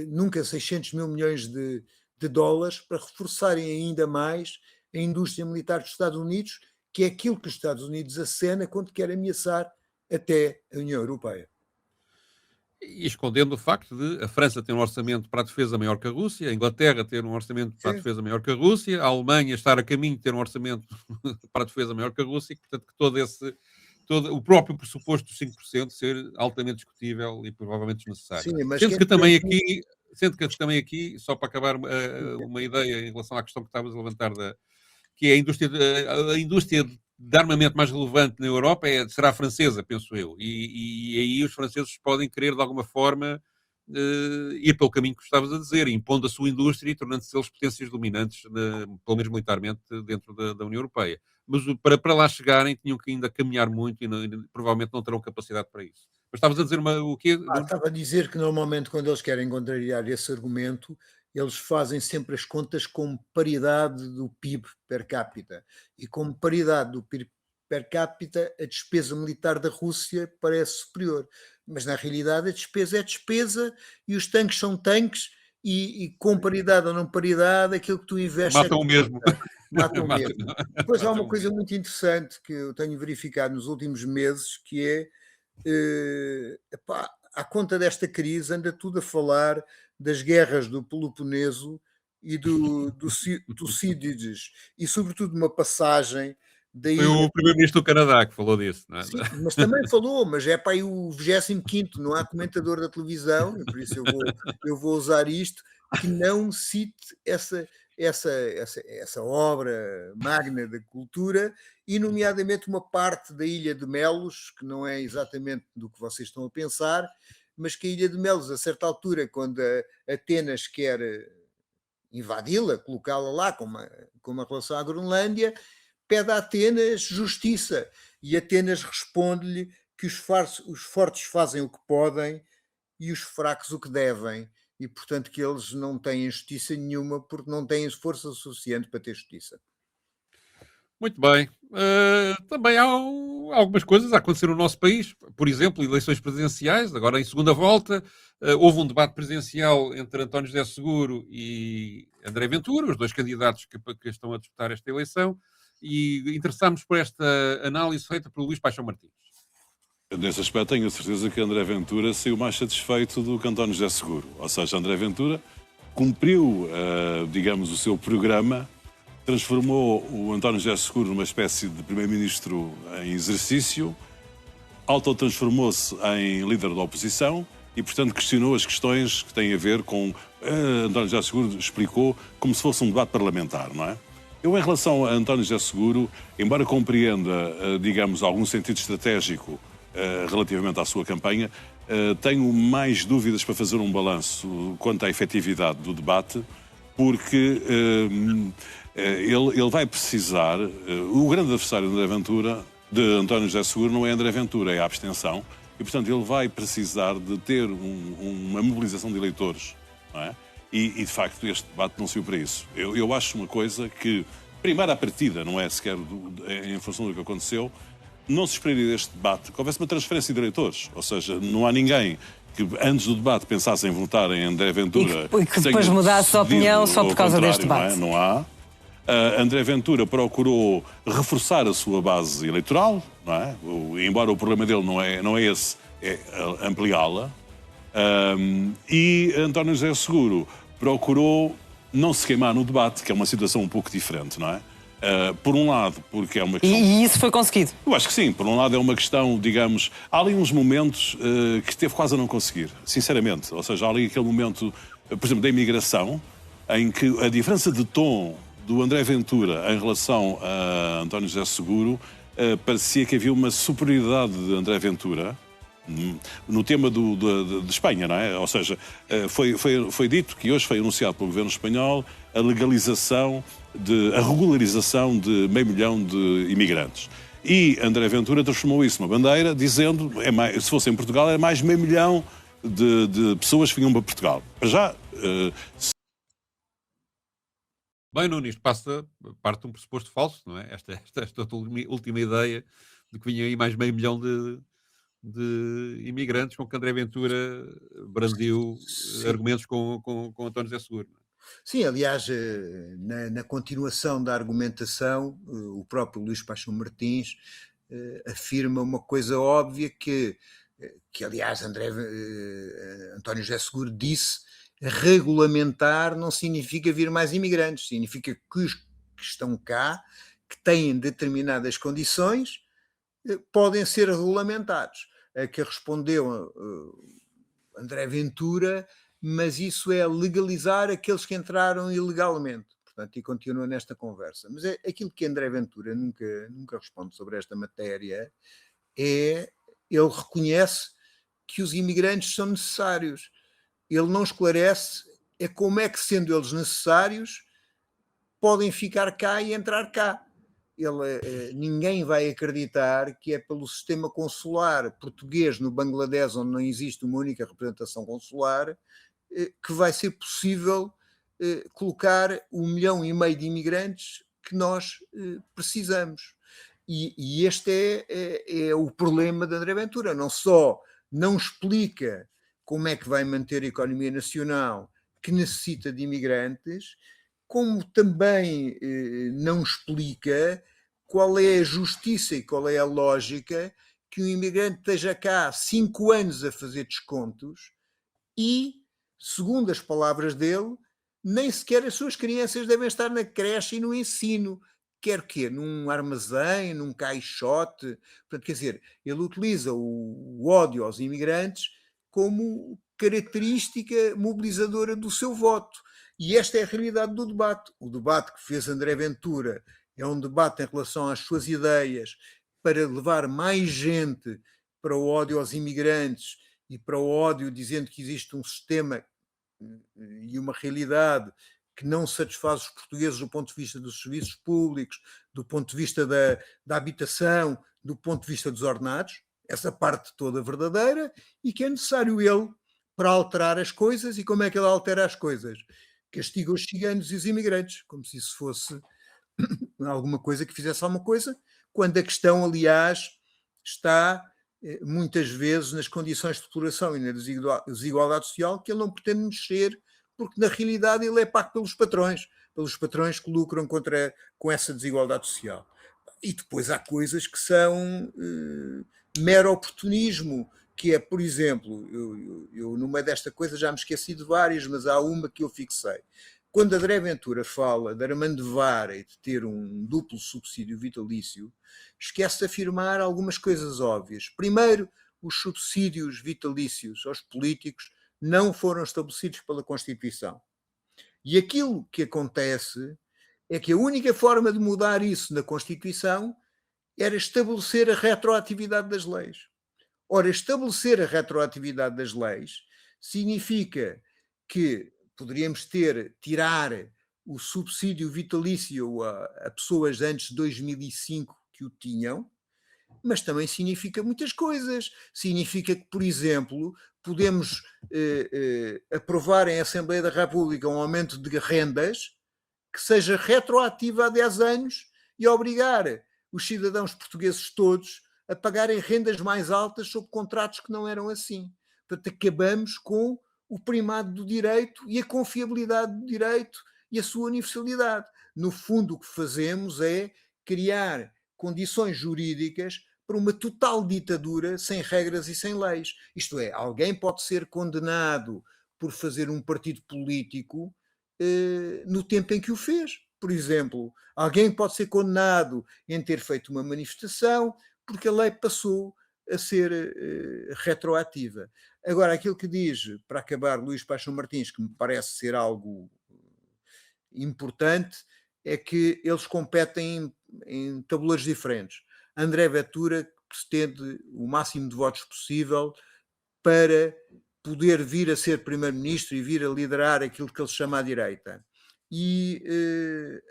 A: nunca 600 mil milhões de dólares para reforçarem ainda mais a indústria militar dos Estados Unidos, que é aquilo que os Estados Unidos acena quando quer ameaçar até a União Europeia.
B: E escondendo o facto de a França ter um orçamento para a defesa maior que a Rússia, a Inglaterra ter um orçamento para a defesa maior que a Rússia, a Alemanha estar a caminho de ter um orçamento para a defesa maior que a Rússia, e portanto que todo o próprio pressuposto dos 5% ser altamente discutível e provavelmente desnecessário.
A: Sim, mas
B: Sendo que também aqui, só para acabar uma ideia em relação à questão que estavas a levantar, que é a indústria de armamento mais relevante na Europa será a francesa, penso eu. E aí os franceses podem querer, de alguma forma, ir pelo caminho que estavas a dizer, impondo a sua indústria e tornando-se eles potências dominantes, pelo menos militarmente, dentro da União Europeia. Mas para lá chegarem, tinham que ainda caminhar muito e provavelmente não terão capacidade para isso. Mas estavas a dizer o quê?
A: Estava a dizer que normalmente quando eles querem contrariar esse argumento, eles fazem sempre as contas com paridade do PIB per capita. E com paridade do PIB per capita, a despesa militar da Rússia parece superior. Mas na realidade a despesa é despesa e os tanques são tanques e com paridade ou não paridade, aquilo que tu investes...
B: Matam o mesmo.
A: Matam o mesmo. Depois há uma coisa muito interessante que eu tenho verificado nos últimos meses, que é à conta desta crise anda tudo a falar das guerras do Peloponeso e do Tucídides e sobretudo uma passagem da
B: Foi o primeiro-ministro do Canadá que falou disso, não é?
A: Sim, mas também falou, mas é para aí o 25º, não há comentador da televisão, e por isso eu vou usar isto, que não cite essa obra magna da cultura, e nomeadamente uma parte da Ilha de Melos, que não é exatamente do que vocês estão a pensar, mas que a Ilha de Melos, a certa altura, quando a Atenas quer invadi-la, colocá-la lá com uma relação à Groenlândia, pede a Atenas justiça, e Atenas responde-lhe que os fortes fazem o que podem e os fracos o que devem. e, portanto, que eles não têm justiça nenhuma porque não têm força suficiente para ter justiça.
B: Muito bem. Também há algumas coisas a acontecer no nosso país. Por exemplo, eleições presidenciais, agora em segunda volta. Houve um debate presidencial entre António José Seguro e André Ventura, os dois candidatos que estão a disputar esta eleição, e interessámos por esta análise feita pelo Luís Paixão Martins.
G: Nesse aspecto, tenho a certeza que André Ventura saiu mais satisfeito do que António José Seguro. Ou seja, André Ventura cumpriu, digamos, o seu programa, transformou o António José Seguro numa espécie de primeiro-ministro em exercício, autotransformou-se em líder da oposição e, portanto, questionou as questões que têm a ver com... António José Seguro explicou como se fosse um debate parlamentar, não é? Eu, em relação a António José Seguro, embora compreenda, digamos, algum sentido estratégico relativamente à sua campanha, tenho mais dúvidas para fazer um balanço quanto à efetividade do debate, porque ele vai precisar... o grande adversário de André Ventura, de António José Seguro, não é André Ventura, é a abstenção, e, portanto, ele vai precisar de ter uma mobilização de eleitores, não é? E, de facto, este debate não saiu para isso. Eu acho uma coisa que, primeiro à partida, não é sequer em função do que aconteceu, não se esperaria deste debate que houvesse uma transferência de eleitores. Ou seja, não há ninguém que antes do debate pensasse em votar em André Ventura
H: e que depois mudasse a opinião só por causa deste debate.
G: Não há. André Ventura procurou reforçar a sua base eleitoral, não é? Embora o problema dele não é esse, é ampliá-la. E António José Seguro procurou não se queimar no debate, que é uma situação um pouco diferente, não é? Por um lado, porque é uma questão...
H: E isso foi conseguido?
G: Eu acho que sim. Por um lado é uma questão, digamos... Há ali uns momentos que esteve quase a não conseguir, sinceramente. Ou seja, há ali aquele momento, por exemplo, da imigração, em que a diferença de tom do André Ventura em relação a António José Seguro parecia que havia uma superioridade de André Ventura no tema de Espanha, não é? Ou seja, foi dito que hoje foi anunciado pelo governo espanhol a regularização de 500 mil de imigrantes. E André Ventura transformou isso numa bandeira, dizendo que se fosse em Portugal era mais 500 mil de pessoas que vinham para Portugal. Para já...
B: Bem, Nuno, isto parte de um pressuposto falso, não é? Esta última ideia de que vinha aí mais 500 mil de imigrantes com que André Ventura brandiu argumentos com António José Seguro.
A: Sim, aliás, na continuação da argumentação, o próprio Luís Paixão Martins afirma uma coisa óbvia que aliás, António José Seguro disse: regulamentar não significa vir mais imigrantes, significa que os que estão cá, que têm determinadas condições, podem ser regulamentados. A que respondeu André Ventura: mas isso é legalizar aqueles que entraram ilegalmente. Portanto, e continua nesta conversa. Mas aquilo que André Ventura nunca responde sobre esta matéria ele reconhece que os imigrantes são necessários. Ele não esclarece como é que, sendo eles necessários, podem ficar cá e entrar cá. Ninguém vai acreditar que é pelo sistema consular português no Bangladesh, onde não existe uma única representação consular, que vai ser possível colocar 1,5 milhão de imigrantes que nós precisamos. E este é o problema de André Ventura. Não só não explica como é que vai manter a economia nacional, que necessita de imigrantes, como também não explica qual é a justiça e qual é a lógica que um imigrante esteja cá 5 anos a fazer descontos e, segundo as palavras dele, nem sequer as suas crianças devem estar na creche e no ensino. Quer que num armazém, num caixote. Portanto, quer dizer, ele utiliza o ódio aos imigrantes como característica mobilizadora do seu voto. E esta é a realidade do debate. O debate que fez André Ventura é um debate em relação às suas ideias para levar mais gente para o ódio aos imigrantes e para o ódio dizendo que existe um sistema e uma realidade que não satisfaz os portugueses do ponto de vista dos serviços públicos, do ponto de vista da habitação, do ponto de vista dos ordenados, essa parte toda verdadeira, e que é necessário ele, para alterar as coisas. E como é que ele altera as coisas? Castiga os ciganos e os imigrantes, como se isso fosse alguma coisa que fizesse alguma coisa, quando a questão, aliás, está muitas vezes nas condições de exploração e na desigualdade social, que ele não pretende mexer, porque na realidade ele é pago pelos patrões que lucram com essa desigualdade social. E depois há coisas que são mero oportunismo, que é, por exemplo, eu no meio desta coisa já me esqueci de várias, mas há uma que eu fixei. Quando André Ventura fala de Armando Vara e de ter um duplo subsídio vitalício, esquece de afirmar algumas coisas óbvias. Primeiro, os subsídios vitalícios aos políticos não foram estabelecidos pela Constituição. E aquilo que acontece é que a única forma de mudar isso na Constituição era estabelecer a retroatividade das leis. Ora, estabelecer a retroatividade das leis significa que poderíamos tirar o subsídio vitalício a pessoas antes de 2005 que o tinham, mas também significa muitas coisas. Significa que, por exemplo, podemos aprovar em Assembleia da República um aumento de rendas que seja retroativo há 10 anos e obrigar os cidadãos portugueses todos a pagarem rendas mais altas sob contratos que não eram assim. Portanto, acabamos com o primado do direito e a confiabilidade do direito e a sua universalidade. No fundo, o que fazemos é criar condições jurídicas para uma total ditadura sem regras e sem leis. Isto é, alguém pode ser condenado por fazer um partido político no tempo em que o fez. Por exemplo, alguém pode ser condenado em ter feito uma manifestação porque a lei passou a ser retroativa. Agora, aquilo que diz, para acabar, Luís Paixão Martins, que me parece ser algo importante, é que eles competem em tabuleiros diferentes. André Ventura pretende o máximo de votos possível para poder vir a ser primeiro-ministro e vir a liderar aquilo que ele chama à direita. E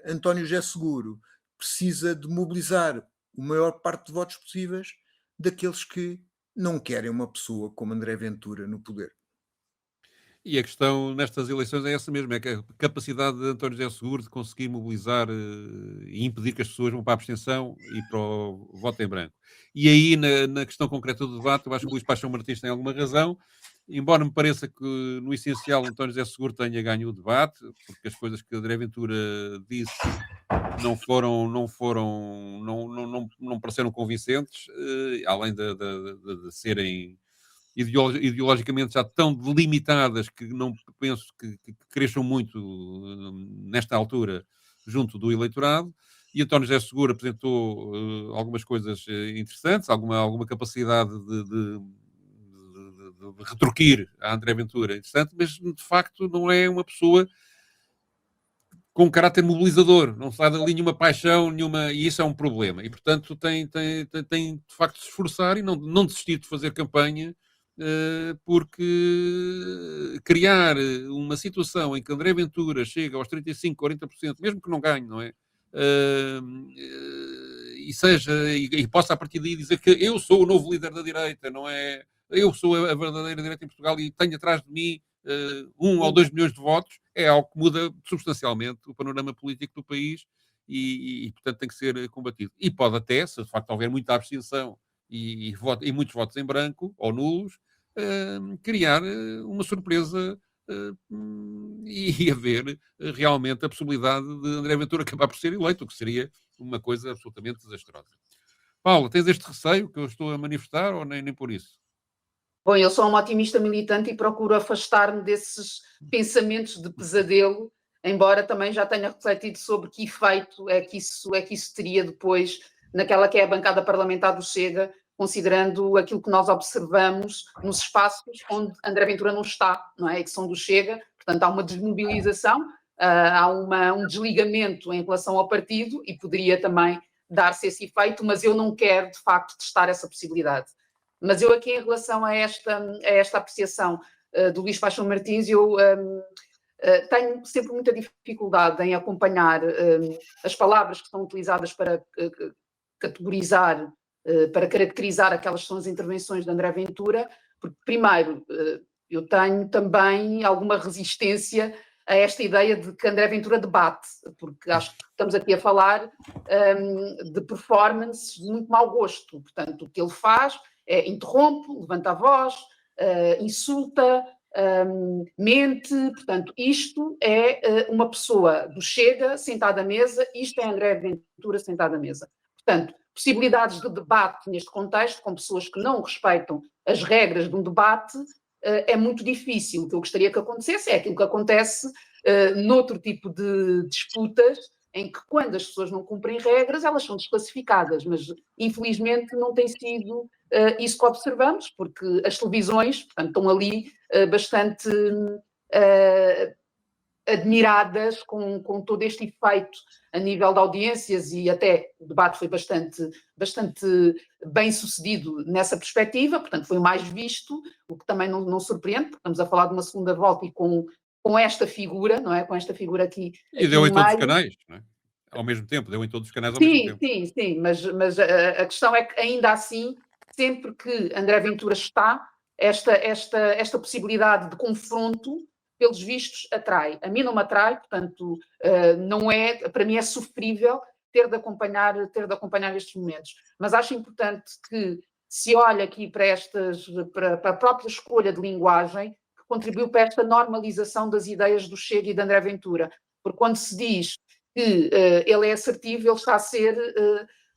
A: António José Seguro precisa de mobilizar a maior parte de votos possíveis daqueles que não querem uma pessoa como André Ventura no poder.
B: E a questão nestas eleições é essa mesmo, é que a capacidade de António José Seguro de conseguir mobilizar e impedir que as pessoas vão para a abstenção e para o voto em branco. E aí, na questão concreta do debate, eu acho que o Luís Paixão Martins tem alguma razão, embora me pareça que, no essencial, António José Seguro tenha ganho o debate, porque as coisas que André Ventura disse não pareceram convincentes, além de serem ideologicamente já tão delimitadas que não penso que cresçam muito nesta altura junto do eleitorado. E António José Seguro apresentou algumas coisas interessantes, alguma capacidade de retorquir a André Ventura interessante, mas de facto não é uma pessoa com caráter mobilizador, não sai dali nenhuma paixão, e isso é um problema. E, portanto, tem de facto de se esforçar e não desistir de fazer campanha, porque criar uma situação em que André Ventura chega aos 35%, 40%, mesmo que não ganhe, não é? E possa a partir daí dizer que eu sou o novo líder da direita, não é? Eu sou a verdadeira direita em Portugal e tenho atrás de mim 1 ou 2 milhões de votos, é algo que muda substancialmente o panorama político do país e portanto, tem que ser combatido. E pode até, se de facto houver muita abstenção e muitos votos em branco ou nulos, criar uma surpresa e haver realmente a possibilidade de André Ventura acabar por ser eleito, o que seria uma coisa absolutamente desastrosa. Paula, tens este receio que eu estou a manifestar ou nem por isso?
E: Bom, eu sou uma otimista militante e procuro afastar-me desses pensamentos de pesadelo, embora também já tenha refletido sobre que efeito é que isso teria depois naquela que é a bancada parlamentar do Chega, considerando aquilo que nós observamos nos espaços onde André Ventura não está, não é? E que são do Chega, portanto há uma desmobilização, há um desligamento em relação ao partido e poderia também dar-se esse efeito, mas eu não quero de facto testar essa possibilidade. Mas eu aqui, em relação a esta apreciação do Luís Paixão Martins, eu tenho sempre muita dificuldade em acompanhar as palavras que são utilizadas para categorizar, para caracterizar aquelas que são as intervenções de André Ventura, porque, primeiro, Eu tenho também alguma resistência a esta ideia de que André Ventura debate, porque acho que estamos aqui a falar de performance de muito mau gosto. Portanto, o que ele faz é interrompe, levanta a voz, insulta, mente. Portanto, isto é uma pessoa do Chega sentada à mesa, isto é André Ventura sentado à mesa. Portanto, possibilidades de debate neste contexto, com pessoas que não respeitam as regras de um debate, é muito difícil. O que eu gostaria que acontecesse é aquilo que acontece noutro tipo de disputas, em que quando as pessoas não cumprem regras, elas são desclassificadas, mas infelizmente não tem sido isso que observamos, porque as televisões, portanto, estão ali bastante admiradas com todo este efeito a nível de audiências, e até o debate foi bastante bem sucedido nessa perspectiva, portanto foi o mais visto, o que também não surpreende, porque estamos a falar de uma segunda volta e com esta figura, não é? Com esta figura aqui.
B: E deu em todos os canais, não é? Ao mesmo tempo, deu em todos os canais ao mesmo tempo.
E: Sim, mas a questão é que ainda assim, sempre que André Ventura está, esta possibilidade de confronto, pelos vistos, atrai. A mim não me atrai, portanto, não é, para mim é sofrível ter de acompanhar estes momentos. Mas acho importante que se olhe aqui para a própria escolha de linguagem, que contribuiu para esta normalização das ideias do Chega e de André Ventura. Porque quando se diz que ele é assertivo, ele está a ser,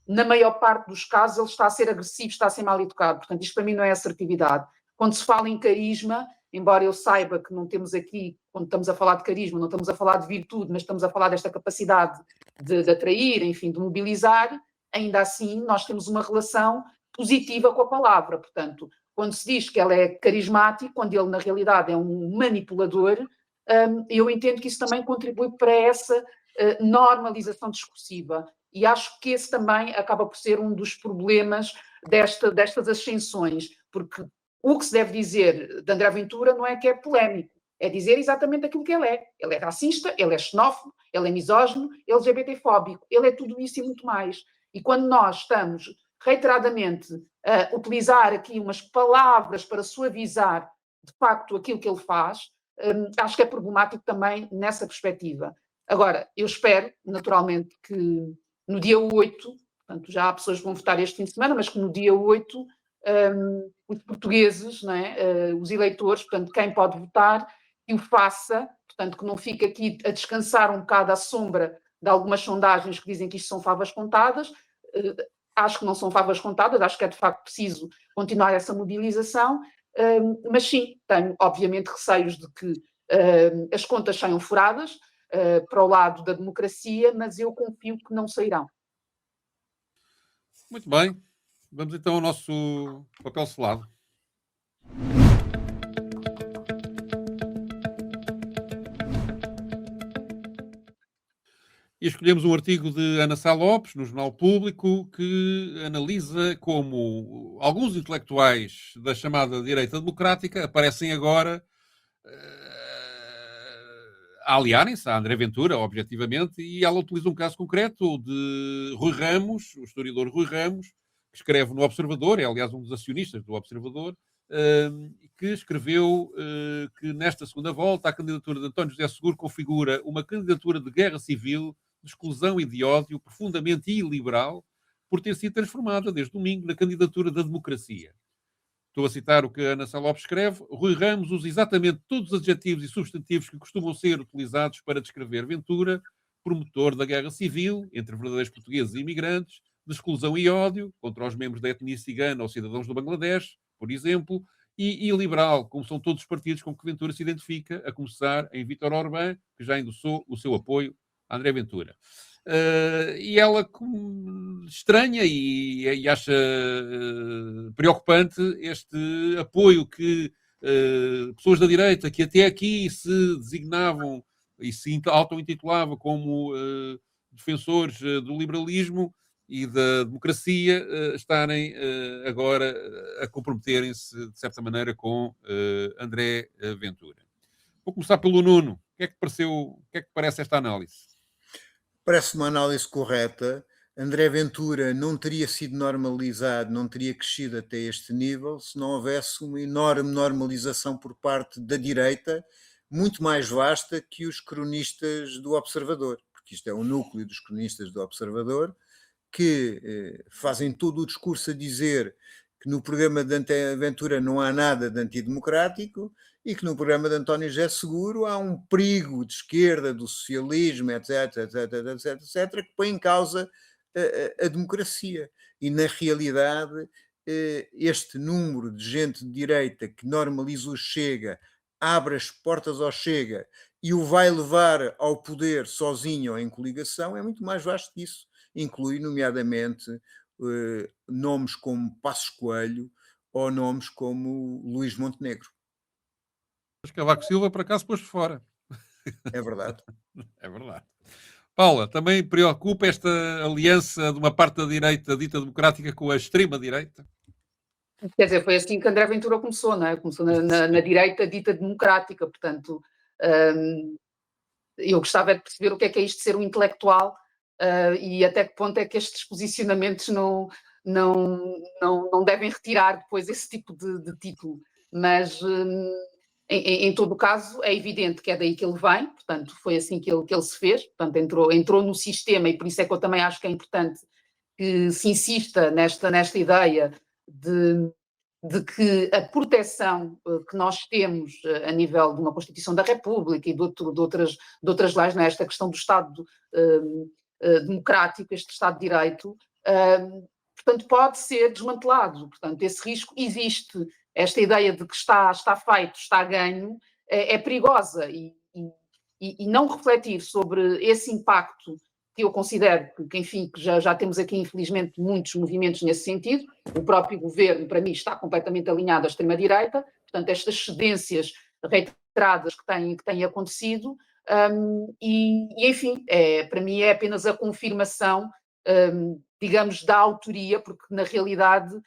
E: na maior parte dos casos, ele está a ser agressivo, está a ser mal educado. Portanto, isto para mim não é assertividade. Quando se fala em carisma, embora eu saiba que não temos aqui, quando estamos a falar de carisma, não estamos a falar de virtude, mas estamos a falar desta capacidade de atrair, enfim, de mobilizar, ainda assim nós temos uma relação positiva com a palavra. Portanto, quando se diz que ele é carismático, quando ele na realidade é um manipulador, eu entendo que isso também contribui para essa normalização discursiva. E acho que esse também acaba por ser um dos problemas destas ascensões, porque o que se deve dizer de André Ventura não é que é polémico, é dizer exatamente aquilo que ele é. Ele é racista, ele é xenófobo, ele é misógino, ele é LGBT-fóbico, ele é tudo isso e muito mais. E quando nós estamos reiteradamente a utilizar aqui umas palavras para suavizar de facto aquilo que ele faz, acho que é problemático também nessa perspectiva. Agora, eu espero, naturalmente, que no dia 8, portanto, já há pessoas que vão votar este fim de semana, mas que no dia 8 os portugueses, não é? Os eleitores, portanto, quem pode votar, que o faça, portanto, que não fique aqui a descansar um bocado à sombra de algumas sondagens que dizem que isto são favas contadas. Acho que não são favas contadas, acho que é de facto preciso continuar essa mobilização, mas sim, tenho obviamente receios de que as contas saiam furadas para o lado da democracia, mas eu confio que não sairão.
B: Muito bem. Vamos então ao nosso papel selado. E escolhemos um artigo de Ana Sá Lopes, no Jornal Público, que analisa como alguns intelectuais da chamada direita democrática aparecem agora a aliarem-se a André Ventura, objetivamente, e ela utiliza um caso concreto de Rui Ramos, o historiador Rui Ramos, que escreve no Observador, é aliás um dos acionistas do Observador, que escreveu que nesta segunda volta a candidatura de António José Seguro configura uma candidatura de guerra civil, de exclusão e de ódio profundamente iliberal, por ter sido transformada desde domingo na candidatura da democracia. Estou a citar o que a Ana Sá Lopes escreve. Rui Ramos usa exatamente todos os adjetivos e substantivos que costumam ser utilizados para descrever Ventura, promotor da guerra civil entre verdadeiros portugueses e imigrantes, de exclusão e ódio contra os membros da etnia cigana ou cidadãos do Bangladesh, por exemplo, e iliberal, como são todos os partidos com que Ventura se identifica, a começar em Vítor Orbán, que já endossou o seu apoio a André Ventura. E ela estranha e acha preocupante este apoio que pessoas da direita, que até aqui se designavam e se auto-intitulavam como defensores do liberalismo e da democracia, estarem agora a comprometerem-se, de certa maneira, com André Ventura. Vou começar pelo Nuno. O que é que parece esta análise?
A: Parece uma análise correta, André Ventura não teria sido normalizado, não teria crescido até este nível se não houvesse uma enorme normalização por parte da direita, muito mais vasta que os cronistas do Observador, porque isto é o núcleo dos cronistas do Observador, que fazem todo o discurso a dizer que no programa de André Ventura não há nada de antidemocrático e que no programa de António José Seguro há um perigo de esquerda, do socialismo, etc, que põe em causa a democracia. E, na realidade, este número de gente de direita que normaliza o Chega, abre as portas ao Chega e o vai levar ao poder sozinho ou em coligação, é muito mais vasto disso. Inclui, nomeadamente, nomes como Passos Coelho ou nomes como Luís Montenegro.
B: Mas Cavaco Silva, por acaso, pôs fora.
A: É verdade.
B: É verdade. Paula, também preocupa esta aliança de uma parte da direita dita democrática com a extrema-direita?
E: Quer dizer, foi assim que André Ventura começou, não é? Começou na direita dita democrática, portanto, eu gostava de perceber o que é isto de ser um intelectual e até que ponto é que estes posicionamentos não devem retirar depois esse tipo de título. Mas, em todo o caso, é evidente que é daí que ele vem, portanto, foi assim que ele se fez, portanto, entrou no sistema e por isso é que eu também acho que é importante que se insista nesta ideia de que a proteção que nós temos a nível de uma Constituição da República e de outras leis, nesta questão do Estado democrático, este Estado de Direito, portanto, pode ser desmantelado. Portanto, esse risco existe. Esta ideia de que está feito, está ganho, é perigosa e não refletir sobre esse impacto que eu considero que enfim, que já temos aqui, infelizmente, muitos movimentos nesse sentido. O próprio governo, para mim, está completamente alinhado à extrema-direita, portanto, estas cedências reiteradas que têm acontecido, enfim, para mim é apenas a confirmação, digamos, da autoria, porque, na realidade,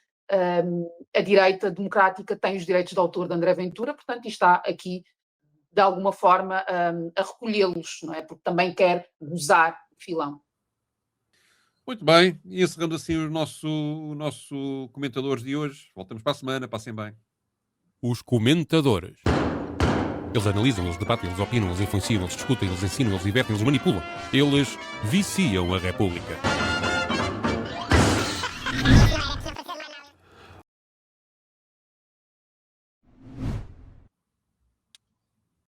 E: a direita democrática tem os direitos de autor de André Ventura, portanto, e está aqui, de alguma forma, a recolhê-los, não é? Porque também quer gozar filão.
B: Muito bem, e encerrando assim o nosso comentadores de hoje. Voltamos para a semana, passem bem.
I: Os comentadores. Eles analisam, eles debatem, eles opinam, eles influenciam, eles discutem, eles ensinam, eles divertem, eles manipulam. Eles viciam a República.